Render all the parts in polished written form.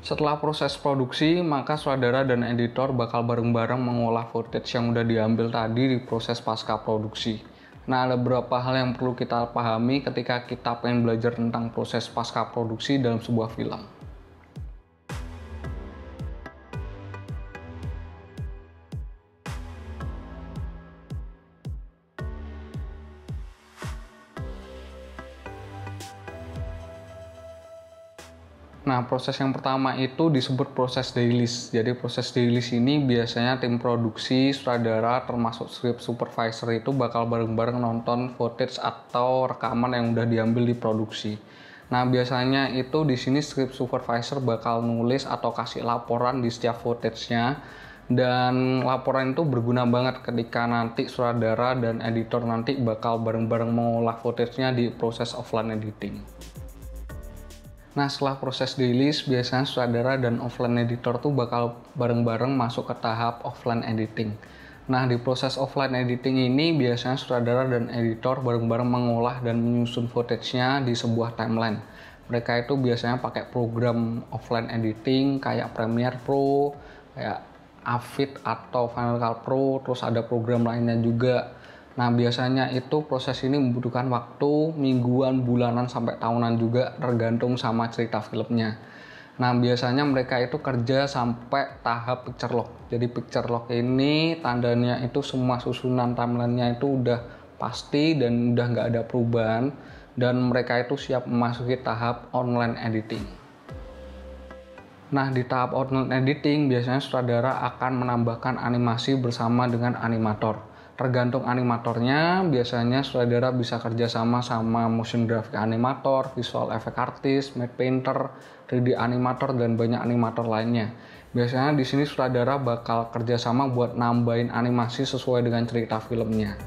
Setelah proses produksi, maka sutradara dan editor bakal bareng-bareng mengolah footage yang udah diambil tadi di proses pasca produksi. Nah, ada beberapa hal yang perlu kita pahami ketika kita pengen belajar tentang proses pasca produksi dalam sebuah film. Nah, proses yang pertama itu disebut proses dailies. Jadi proses dailies ini biasanya tim produksi, sutradara, termasuk script supervisor itu bakal bareng-bareng nonton footage atau rekaman yang udah diambil di produksi. Nah, biasanya itu di sini script supervisor bakal nulis atau kasih laporan di setiap footage-nya. Dan laporan itu berguna banget ketika nanti sutradara dan editor nanti bakal bareng-bareng mengolah footage-nya di proses offline editing. Nah, setelah proses dailies, biasanya sutradara dan offline editor tuh bakal bareng-bareng masuk ke tahap offline editing. Nah, di proses offline editing ini biasanya sutradara dan editor bareng-bareng mengolah dan menyusun footage-nya di sebuah timeline. Mereka itu biasanya pakai program offline editing kayak Premiere Pro, kayak Avid atau Final Cut Pro, terus ada program lainnya juga. Nah, biasanya itu proses ini membutuhkan waktu mingguan, bulanan, sampai tahunan juga tergantung sama cerita filmnya. Nah, biasanya mereka itu kerja sampai tahap picture lock. Jadi picture lock ini tandanya itu semua susunan timelinenya itu udah pasti dan udah nggak ada perubahan. Dan mereka itu siap memasuki tahap online editing. Nah, di tahap online editing biasanya sutradara akan menambahkan animasi bersama dengan animator. Tergantung animatornya, biasanya sutradara bisa kerjasama sama motion graphic animator, visual effect artist, matte painter, 3D animator, dan banyak animator lainnya. Biasanya di sini sutradara bakal kerjasama buat nambahin animasi sesuai dengan cerita filmnya.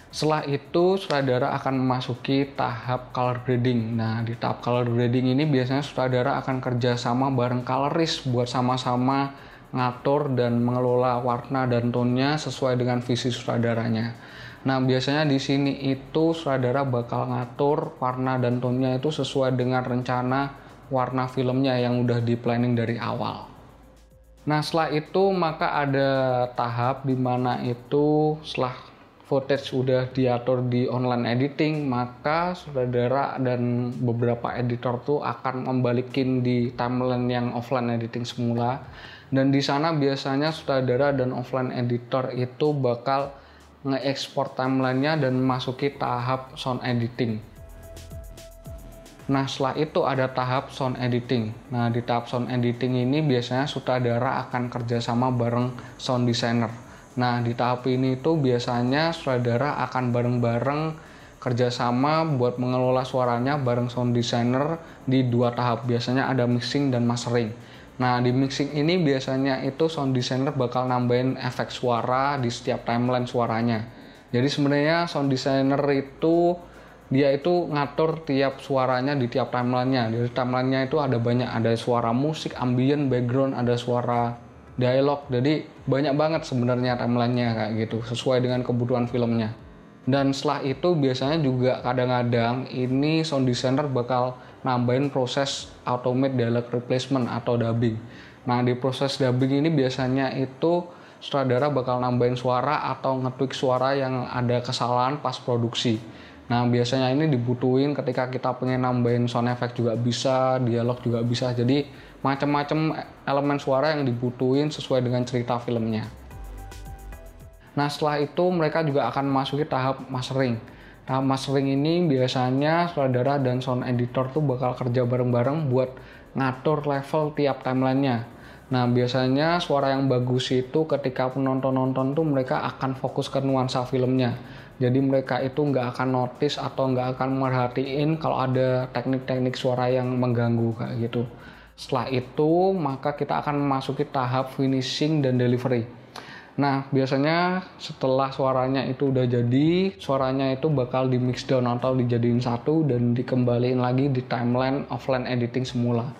Setelah itu, sutradara akan memasuki tahap color grading. Nah, di tahap color grading ini biasanya sutradara akan kerjasama bareng colorist buat sama-sama ngatur dan mengelola warna dan tone-nya sesuai dengan visi sutradaranya. Nah, biasanya di sini itu sutradara bakal ngatur warna dan tone-nya itu sesuai dengan rencana warna filmnya yang udah di planning dari awal. Nah, setelah itu maka ada tahap dimana itu setelah footage udah diatur di online editing, maka sutradara dan beberapa editor tuh akan membalikin di timeline yang offline editing semula. Dan di sana biasanya sutradara dan offline editor itu bakal nge-export timelinenya dan memasuki tahap sound editing. Nah, setelah itu ada tahap sound editing. Nah, di tahap sound editing ini biasanya sutradara akan kerjasama bareng sound designer. Nah, di tahap ini tuh biasanya sutradara akan bareng-bareng kerjasama buat mengelola suaranya bareng sound designer di dua tahap. Biasanya ada mixing dan mastering. Nah, di mixing ini biasanya itu sound designer bakal nambahin efek suara di setiap timeline suaranya. Jadi sebenarnya sound designer itu dia itu ngatur tiap suaranya di tiap timelinenya. Di timelinenya itu ada banyak, ada suara musik, ambient, background, ada suara dialog. Jadi banyak banget sebenarnya timelinenya kayak gitu, sesuai dengan kebutuhan filmnya. Dan setelah itu biasanya juga kadang-kadang ini sound designer bakal nambahin proses automate dialog replacement atau dubbing. Nah, di proses dubbing ini biasanya itu sutradara bakal nambahin suara atau nge-tweak suara yang ada kesalahan pas produksi. Nah, biasanya ini dibutuhin ketika kita pengen nambahin sound effect juga bisa, dialog juga bisa. Jadi macam-macam elemen suara yang dibutuhin sesuai dengan cerita filmnya. Nah, setelah itu mereka juga akan memasuki tahap mastering. Tahap mastering ini biasanya sutradara dan sound editor tuh bakal kerja bareng-bareng buat ngatur level tiap timelinenya. Nah, biasanya suara yang bagus itu ketika penonton-nonton tuh mereka akan fokus ke nuansa filmnya. Jadi mereka itu nggak akan notice atau nggak akan merhatiin kalau ada teknik-teknik suara yang mengganggu kayak gitu. Setelah itu maka kita akan memasuki tahap finishing dan delivery. Nah, biasanya setelah suaranya itu udah jadi, suaranya itu bakal di mix down atau dijadiin satu dan dikembaliin lagi di timeline offline editing semula.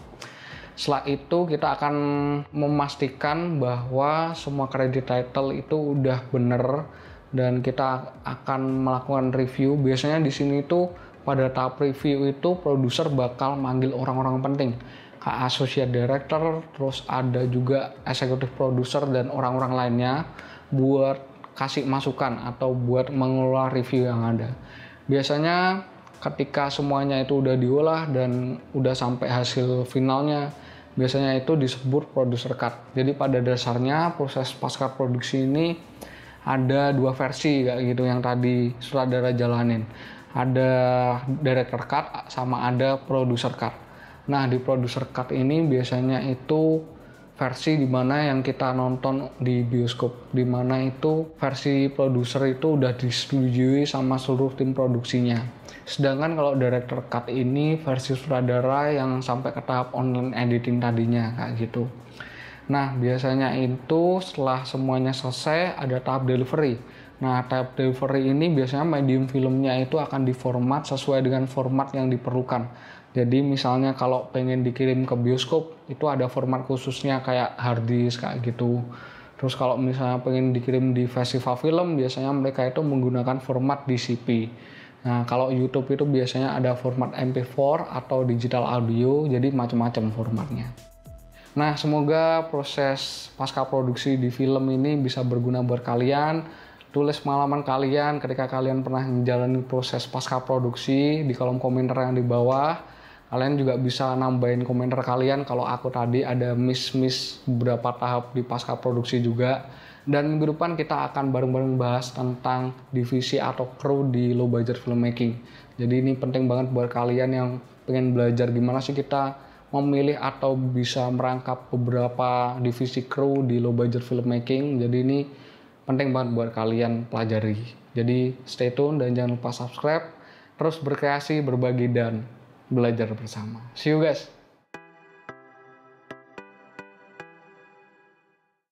Setelah itu kita akan memastikan bahwa semua credit title itu udah bener dan kita akan melakukan review. Biasanya di sini tuh pada tahap review itu produser bakal manggil orang-orang penting. associate director, terus ada juga executive producer dan orang-orang lainnya buat kasih masukan atau buat mengelola review yang ada. Biasanya ketika semuanya itu udah diolah dan udah sampai hasil finalnya, biasanya itu disebut producer cut. Jadi pada dasarnya proses pasca produksi ini ada dua versi kayak gitu yang tadi sutradara jalanin. Ada director cut sama ada producer cut. Nah, di producer cut ini biasanya itu versi dimana yang kita nonton di bioskop, dimana itu versi produser itu udah disetujui sama seluruh tim produksinya. Sedangkan kalau director cut ini versi sutradara yang sampai ke tahap online editing tadinya kayak gitu. Nah, biasanya itu setelah semuanya selesai ada tahap delivery. Nah, tahap delivery ini biasanya medium filmnya itu akan diformat sesuai dengan format yang diperlukan. Jadi misalnya kalau pengen dikirim ke bioskop itu ada format khususnya kayak hard disk kayak gitu. Terus kalau misalnya pengen dikirim di festival film biasanya mereka itu menggunakan format DCP. Nah, kalau YouTube itu biasanya ada format MP4 atau digital audio, jadi macam-macam formatnya. Nah, semoga proses pasca produksi di film ini bisa berguna buat kalian. Tulis pengalaman kalian ketika kalian pernah menjalani proses pasca produksi di kolom komentar yang di bawah. Kalian juga bisa nambahin komentar kalian kalau aku tadi ada miss beberapa tahap di pasca produksi juga. Dan minggu depan kita akan bareng-bareng bahas tentang divisi atau kru di low budget filmmaking. Jadi ini penting banget buat kalian yang pengen belajar gimana sih kita memilih atau bisa merangkap beberapa divisi kru di low budget filmmaking. Jadi ini penting banget buat kalian pelajari. Jadi stay tune dan jangan lupa subscribe. Terus berkreasi, berbagi, dan belajar bersama. See you guys.